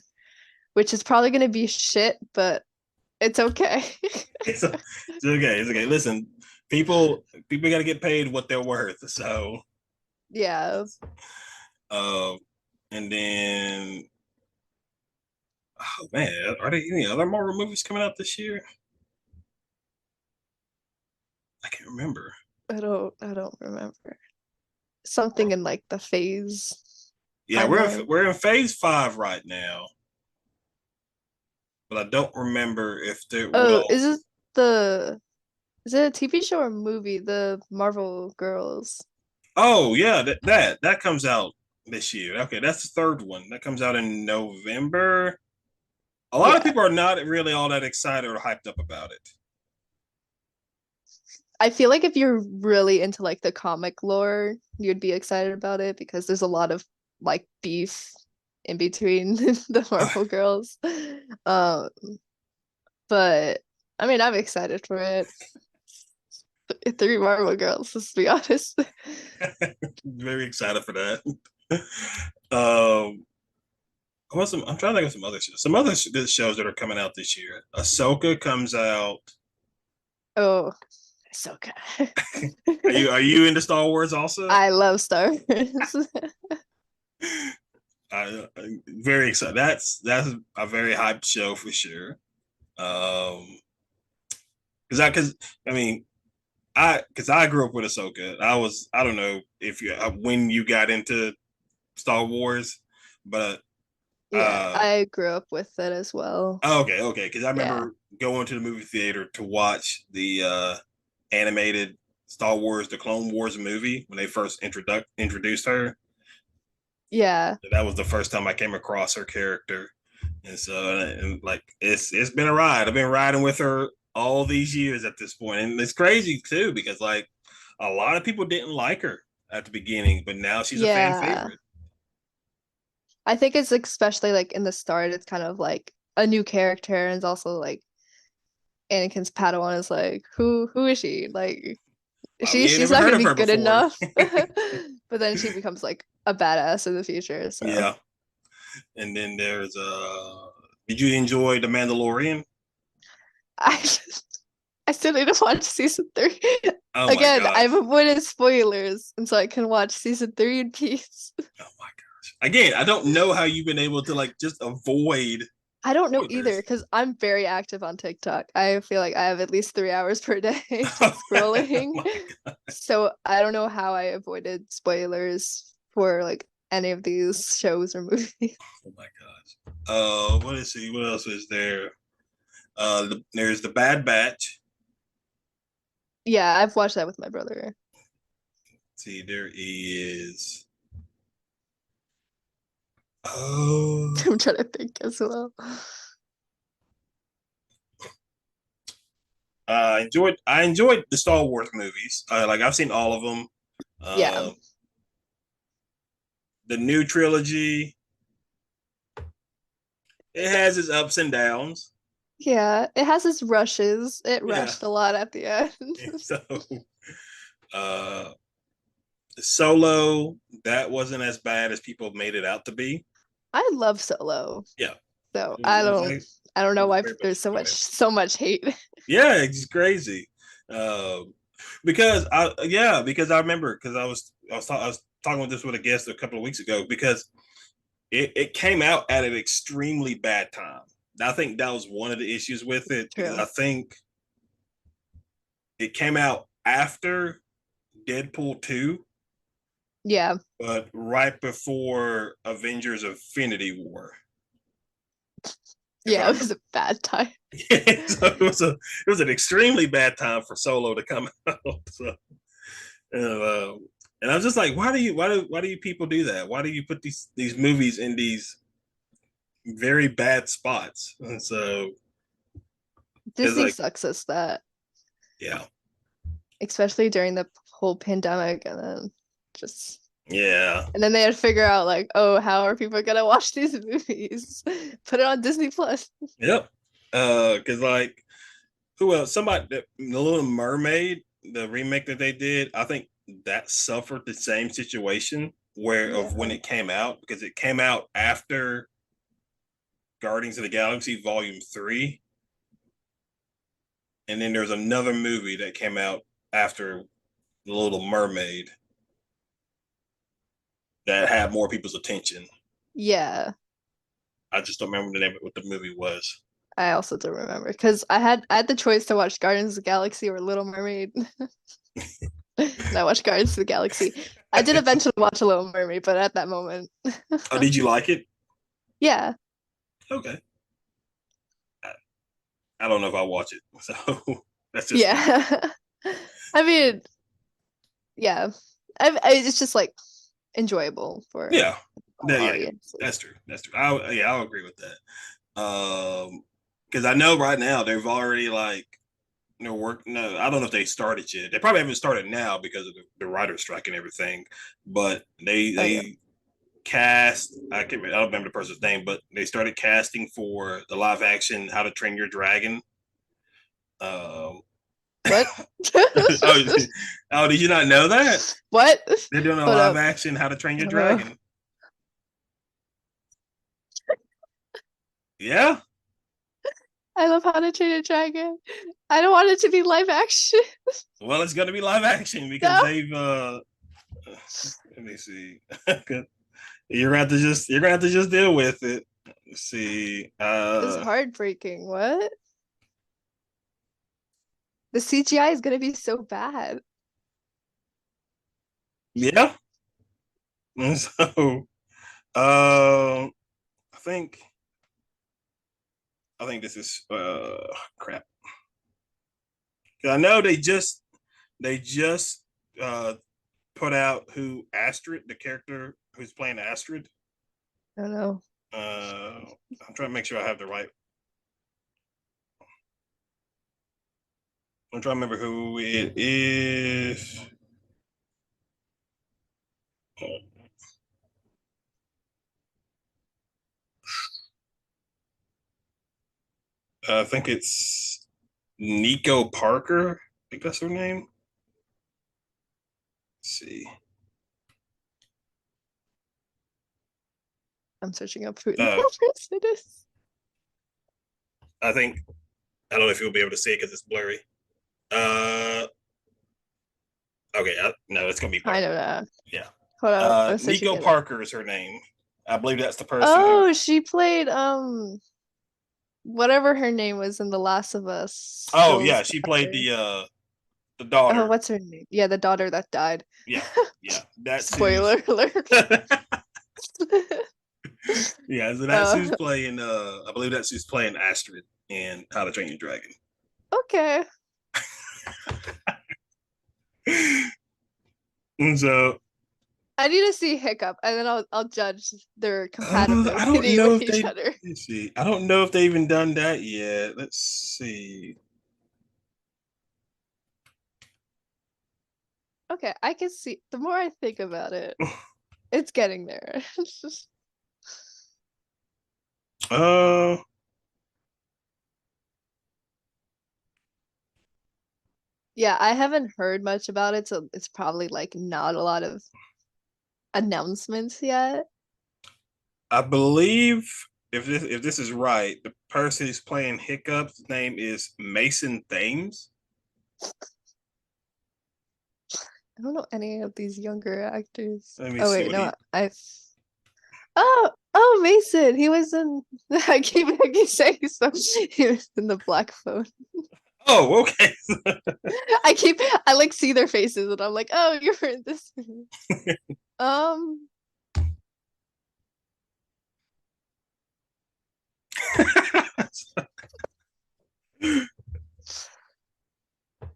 which is probably gonna be shit, but it's okay. It's okay. It's okay. Listen, people got to get paid what they're worth. So, Yeah. uh, and then oh man, are there any other Marvel movies coming out this year? I can't remember. I don't remember. Something in like the phase Yeah, timeline. we're in phase 5 right now, but I don't remember if there. Oh, Well, the is it a TV show or movie? The Marvel Girls. oh yeah, that comes out this year. Okay, that's the third one that comes out in November. A lot of Yeah. people are not really all that excited or hyped up about it. I feel like if you're really into like the comic lore, you'd be excited about it because there's a lot of like beef in between the Marvel girls. Um, but I mean, I'm excited for it. Three Marvel girls, let's be honest. Very excited for that. Um, I'm trying to think of some other shows. Some other good shows that are coming out this year. Ahsoka comes out. Oh, so good. Are you into Star Wars also? I love Star Wars. I'm very excited. That's a very hyped show for sure. Because I mean I grew up with Ahsoka. I don't know if you when you got into Star Wars, but Yeah, uh I grew up with it as well. okay, because I Yeah. remember going to the movie theater to watch the animated Star Wars, the Clone Wars movie when they first introduced her. Yeah. That was the first time I came across her character, and so and like it's been a ride. I've been riding with her all these years at this point, and it's crazy too because like a lot of people didn't like her at the beginning, but now she's a fan Yeah. favorite. I think it's especially like in the start, it's kind of like a new character, and it's also like Anakin's Padawan is like, who is she? Like We ain't she's never not heard gonna of be her good before. enough. But then she becomes like a badass in the future. So Yeah, and then there's Did you enjoy The Mandalorian? I I still need to watch season three. Oh my Again, I've gosh. avoided spoilers, and so I can watch season three in peace. Oh my gosh. Again, I don't know how you've been able to like just avoid I don't know either spoilers. because I'm very active on TikTok. I feel like I have at least 3 hours per day just Oh scrolling. my God. So I don't know how I avoided spoilers for like any of these shows or movies. Oh my gosh. What is see? What else is there? There's the Bad Batch. Yeah, I've watched that with my brother. See, there is. Oh, I'm trying to think as well. I enjoyed the Star Wars movies. Like I've seen all of them. Yeah. Uh, the new trilogy, it has its ups and downs. Yeah, it has its rushes. It Yeah. rushed a lot at the end. So, uh, Solo, that wasn't as bad as people made it out to be. I love Solo. Yeah, So it was like I don't it know was why very much there's so enjoyable. much hate. Yeah, it's crazy. Um, because I remember because I was talking with this with a guest a couple of weeks ago because it came out at an extremely bad time. I think that was one of the issues with it because True. I think it came out after Deadpool 2, Yeah. but right before Avengers Infinity War, if I Yeah, it was remember. a bad time. So it was an extremely bad time for Solo to come out. So, uh, and I was just like, why do you people do that? Why do you put these movies in these very bad spots? And so it's Disney like, sucks us that, yeah, especially during the whole pandemic, and then just yeah, and then they had to figure out like, oh, how are people gonna watch these movies? Put it on Disney Plus. yep. Because like who else? Somebody, the Little Mermaid, the remake that they did, I think that suffered the same situation where of when Yeah. it came out because it came out after Guardians of the Galaxy Volume 3, and then there's another movie that came out after The Little Mermaid that had more people's attention. Yeah. I just don't remember the name of what the movie was. I also don't remember because I had the choice to watch Guardians of the Galaxy or Little Mermaid. And I watched Guardians of the Galaxy. I did eventually watch a Little Mermaid, but at that moment. Oh, did you like it? Yeah. Okay. I, I don't know if I watch it, so that's just me. Yeah. I mean, yeah. It's just like enjoyable for Yeah, all yeah, audiences. that's true. That's true. I'll agree with that. Because I know right now they've already like they're working. No, I don't know if they started yet. They probably haven't started now because of the writer's strike and everything. But Oh yeah. they cast. I don't remember the person's name, but they started casting for the live action How to Train Your Dragon. Um, What? oh, oh, did you not know that? What? They're doing a Hold live up. action How to Train Your Uh, Dragon. Yeah. I love How to Train a Dragon. I don't want it to be live action. Well, it's gonna be live action because No. they've let me see. You're gonna have to just deal with it. Let's see. It's heartbreaking. What? The CGI is gonna be so bad. Yeah. And so I think this is crap. I know they just uh put out who Astrid, the character who's playing Astrid. I don't know. I'm trying to make sure I have the right. I'm trying to remember who it is. I think it's Nico Parker. I think that's her name. Let's see. I'm searching up who the Uh, person is. I think I don't know if you'll be able to see it because it's blurry. Uh, okay, no, it's gonna be I Parker. don't know. Yeah. Hold up. I'm searching Nico it up. Parker is her name. I believe that's the person who. Oh, she played whatever her name was in The Last of Us. Oh Joel's yeah, she played daughter. the Oh, daughter. what's her name? Yeah, the daughter that died. Yeah, yeah, that's who's. Spoiler alert. Yeah, so that's Uh, who's playing. I believe that's who's playing Astrid in How to Train Your Dragon. okay. And so I need to see Hiccup, and then I'll judge their I don't compatibility know with if each they. other. Let's see. I don't know if they even done that yet. Let's see. Okay, I can see. The more I think about it, it's getting there. Uh, Yeah, I haven't heard much about it, so it's probably like not a lot of announcements yet. I believe if this is right, the person who's playing Hiccup's name is Mason Thames. I don't know any of these younger actors. Let me Oh see wait, what no, he. oh, Mason. He was in I keep saying so. He was in the Black Phone. Oh, okay. I like see their faces and I'm like, oh, you're in this movie. Um,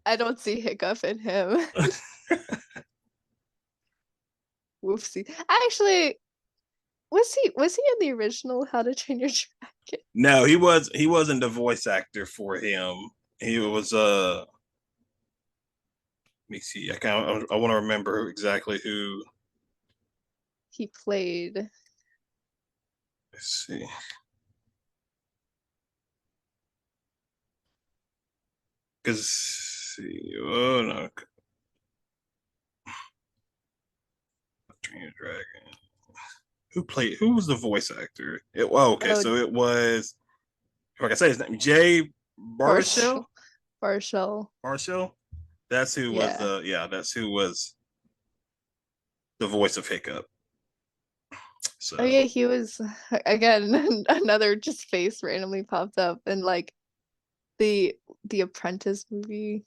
I don't see Hiccup in him. Whoopsie. Actually, was he in the original How to Train Your Dragon? No, he wasn't the voice actor for him. He was let me see. I want to remember exactly who. He played. Let's see. Because oh no, Train Dragon. Who was the voice actor? Okay, Oh, so it was like I say his name Jay Baruchel. Marshall. Marshall. Marshall. That's who was Yeah. that's who was the voice of Hiccup. Oh yeah, So he was again another just face randomly popped up in like the Apprentice movie.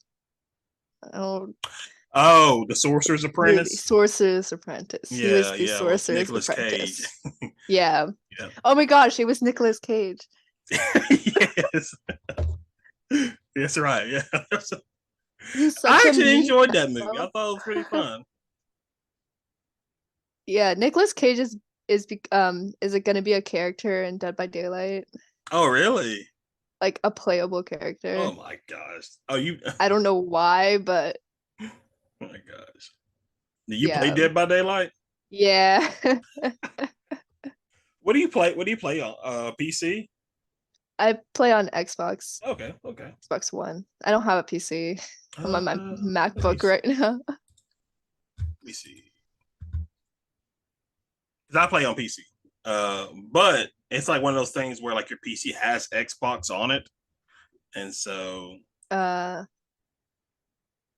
Oh, the Sorcerer's movie Apprentice. Sorcerer's Apprentice. He was Yeah, the yeah, with Sorcerer's Nicolas Cage. Apprentice. Yeah. Yeah. Oh my gosh, he was Nicolas Cage. Yes. That's right. Yeah. He's I such a actually meme enjoyed that movie. I now. thought it was pretty fun. Yeah, Nicolas Cage is it gonna be a character in Dead by Daylight? Oh, really? Like a playable Oh character. my gosh. Oh, you. I don't know why, but Oh my gosh. Do you play yeah. Dead by Daylight? Yeah. What do you play? What do you play on PC? I play on Xbox, Okay, okay. Xbox One. I don't have a PC. I'm on my Let me MacBook see. right now. Let me see. Because I play on PC. But it's like one of those things where like your PC has Xbox on it, and so Uh,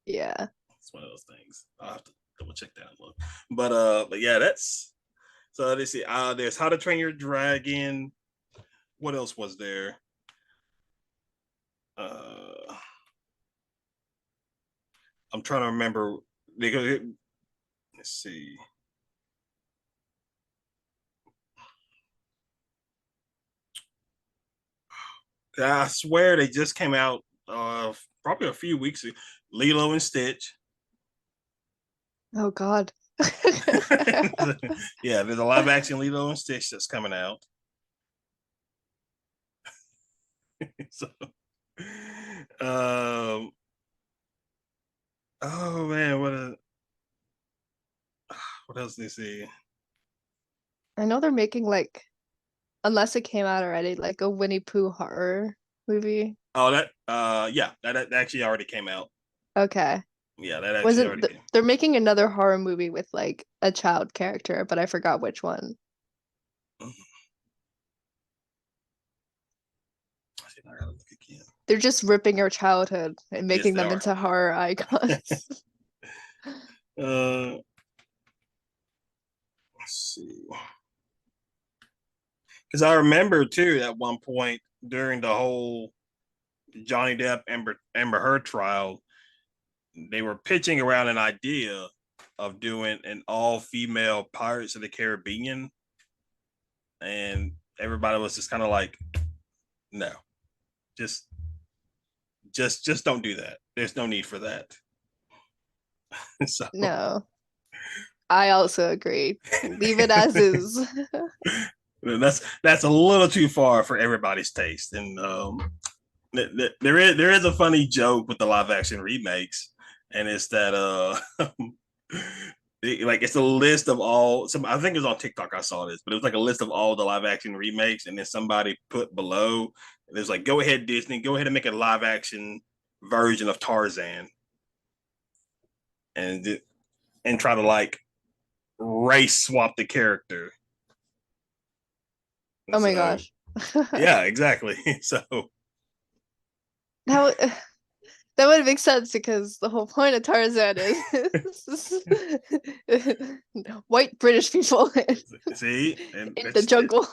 yeah. it's one of those things. I'll have to double check that and look. But yeah, that's so let's see. There's How to Train Your Dragon. What else was there? Uh, I'm trying to remember. Let's see. I swear they just came out probably a few weeks ago. Lilo and Stitch. Oh God. Yeah, there's a live action Lilo and Stitch that's coming out. So, um, oh man, what else did they see? I know they're making like, unless it came out already, like a Winnie Pooh horror movie. Oh, yeah, that actually already came out. Okay. Yeah, that actually Wasn't already th came. they're making another horror movie with like a child character, but I forgot which one. I gotta look again. They're just ripping our childhood and Yes, making they them are. into horror icons. uh, let's see. Because I remember too at one point during the whole Johnny Depp Amber Heard trial, they were pitching around an idea of doing an all female Pirates of the Caribbean, and everybody was just kind of like, no, just just don't do that. There's no need for that. So No, I also agree. Leave it as is. that's a little too far for everybody's taste, and there is a funny joke with the live action remakes, and it's that like it's a list of all some I think it was on TikTok I saw this, but it was like a list of all the live action remakes, and then somebody put below there's like go ahead Disney, go ahead and make a live action version of Tarzan and and try to like race swap the character. And Oh my so gosh. yeah, exactly. So That would that would make sense because the whole point of Tarzan is white British people see, and in the jungle.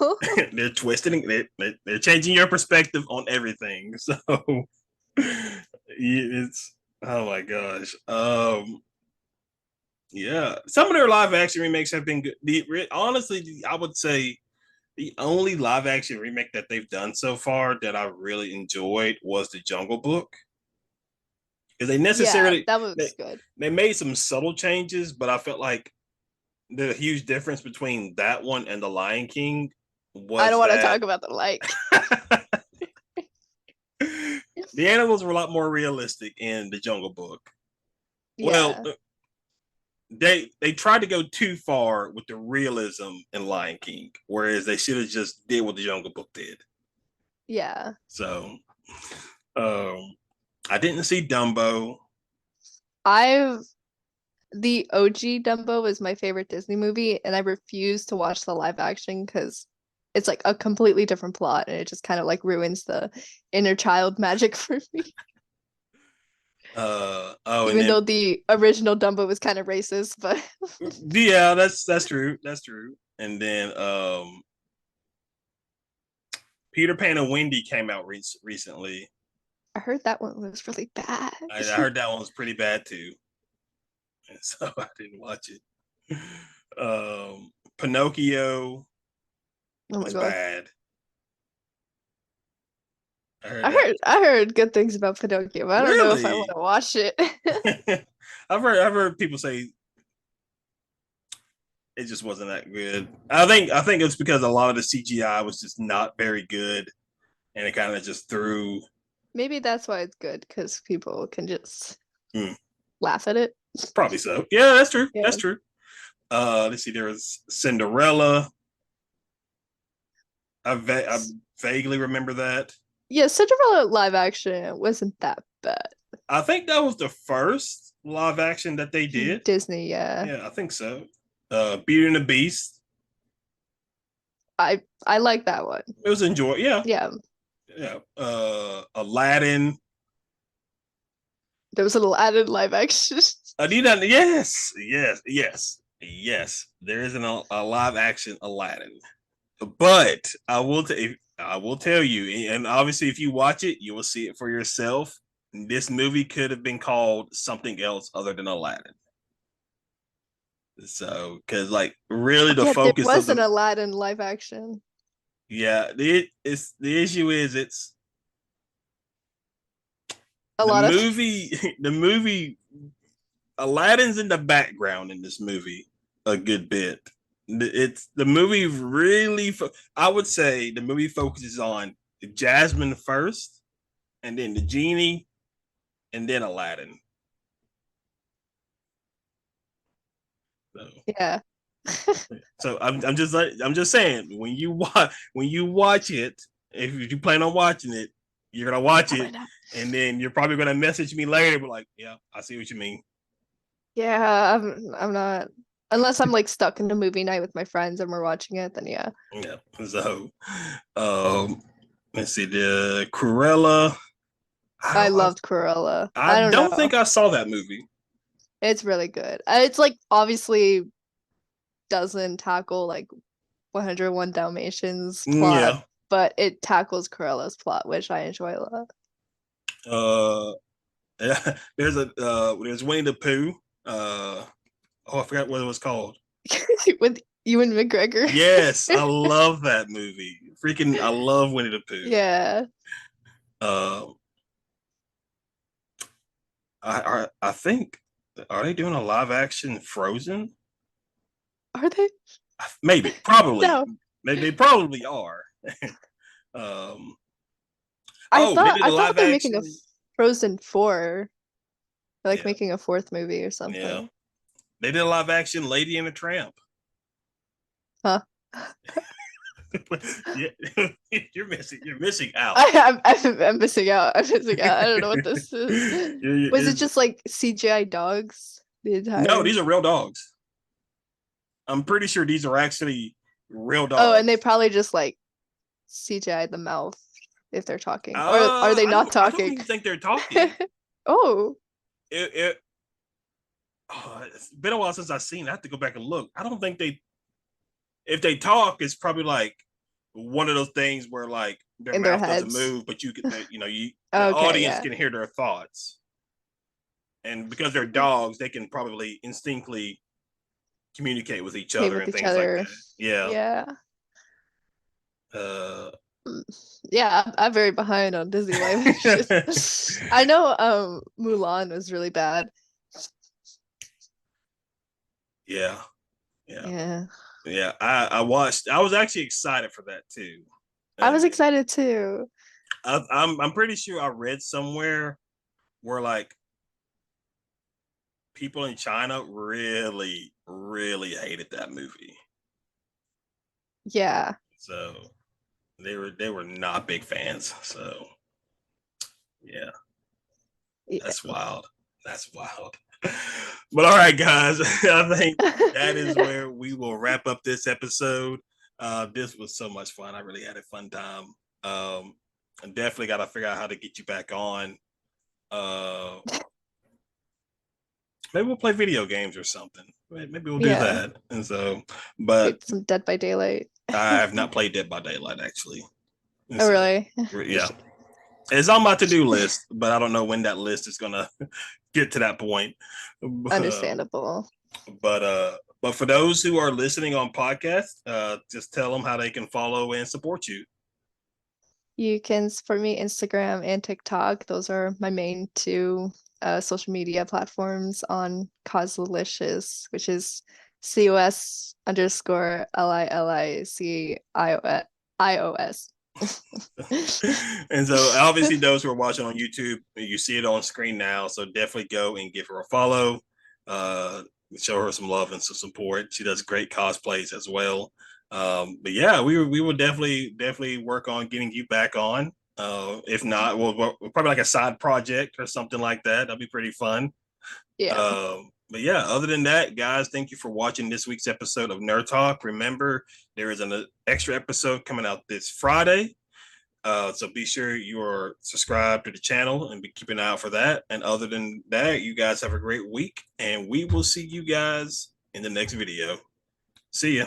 they're twisting, they're changing your perspective on everything. So it's oh my gosh. Yeah, some of their live action remakes have been good. Honestly, I would say the only live action remake that they've done so far that I really enjoyed was the Jungle Book because Yeah, that was good. they made some subtle changes, but I felt like the huge difference between that one and the Lion King I don't was want to that talk about the like. the animals were a lot more realistic in the Jungle Book. Well, Yeah, they tried to go too far with the realism in Lion King, whereas they should have just did what the Jungle Book did. yeah. So, um, I didn't see Dumbo. I've the OG Dumbo is my favorite Disney movie, and I refuse to watch the live action because it's like a completely different plot, and it just kind of like ruins the inner child magic for me. Oh, and Even then though the original Dumbo was kind of racist, but yeah, that's true. That's true. And then Peter Pan and Wendy came out recently. I heard that one was really bad. I heard that one was pretty bad too, and so I didn't watch it. Pinocchio Oh my was God. bad. I heard that. I heard good things about Pinocchio, but I don't know if I want Really? to watch it. I've heard people say it just wasn't that good. I think it's because a lot of the CGI was just not very good, and it kind of just threw. Maybe that's why it's good because people can just Hmm, laugh at it. probably so. Yeah, that's true. Yeah. That's true. Let's see. There was Cinderella. vaguely remember that. Yeah, Cinderella live action wasn't that bad. I think that was the first live action that they did. Disney, yeah. Yeah, I think so. Beauty and the Beast. I like that one. It was enjoy. Yeah, Yeah. yeah. Aladdin. There was a little added live action. Adina. Yes, yes, yes, yes. There is a live action Aladdin, but I will tell you, and obviously, if you watch it, you will see it for yourself. This movie could have been called something else other than Aladdin. So, because like really the Yeah, there focus of was an the Aladdin live action. yeah, it's the issue is it's A the lot of movie the movie Aladdin's in the background in this movie a good bit. It's the movie really I would say the movie focuses on Jasmine first and then the genie and then Aladdin. So, yeah. I'm just saying when you watch it, if you plan on watching it, you're gonna watch Probably it, not. and then you're probably gonna message me later, but like, yeah, I see what you mean. Yeah, I'm not unless I'm like stuck in a movie night with my friends and we're watching it, then yeah. Yeah. So, um, let's see the Cruella. I loved Cruella. I I don't don't know. think I saw that movie. It's really good. It's like obviously doesn't tackle like 101 Dalmatians plot, Yeah. but it tackles Cruella's plot, which I enjoy a lot. Uh, there's Winnie the Pooh. Oh, I forgot what it was called. With Ewan McGregor. Yes, I love that movie. Freaking, I love Winnie the Pooh. Yeah. Uh, I think are they doing a live action Frozen? Are they? Maybe, probably. No. They probably are. um, I oh, they thought did a I thought live they're making a action. Frozen 4, like Yeah, making a fourth movie or yeah. something. They did a live action Lady and the Tramp. Huh? Yeah, you're missing out. I'm missing out. I'm missing out. I don't know what this is. Was it It's- just like CGI dogs the no, entire? these are real dogs. I'm pretty sure these are actually real Oh, and they dogs. probably just like CGI the mouth if they're talking, or are they not I don't talking? even think they're talking. Oh, It it's been a while since I've seen it. I have to go back and look. I don't think they if they talk, it's probably like one of those things where like their in their mouth doesn't heads. move, but you can the Okay, audience yeah. can hear their thoughts. And because they're dogs, they can probably instinctively communicate with each Play other with and each things like other. that. Yeah. Yeah. Uh, Mm. Yeah, I'm very behind on Disney live action. I know Mulan was really bad. yeah. Yeah. Yeah. Yeah. I watched. I was actually excited for that too. I was And excited too. I'm pretty sure I read somewhere where like people in China really hated that movie. Yeah. So they were not big fans. So yeah, Yeah. that's wild. That's wild. But all right, guys, I think that is where we will wrap up this episode. This was so much fun. I really had a fun time. I definitely got to figure out how to get you back on. Uh, maybe we'll play video games or something. Maybe we'll do Yeah. that. And so, but Maybe some Dead by Daylight. I have not played Dead by Daylight actually. And Oh, so, really? yeah, it's on my to-do list, but I don't know when that list is gonna get to that point. Understandable. But for those who are listening on podcast, just tell them how they can follow and support you. You can support me Instagram and TikTok. Those are my main two social media platforms on Coslicious, which is COS underscore LILICIOS. And so obviously those who are watching on YouTube, you see it on screen now. So definitely go and give her a follow. Uh, Show her some love and some support. She does great cosplays as well. But yeah, we will definitely work on getting you back on. If not, we'll probably like a side project or something like that. That'll be pretty fun. Yeah. But yeah, other than that, guys, thank you for watching this week's episode of Nerd Talk. Remember, there is an extra episode coming out this Friday. So be sure you are subscribed to the channel and be keeping an eye out for that. And other than that, you guys have a great week, and we will see you guys in the next video. See ya.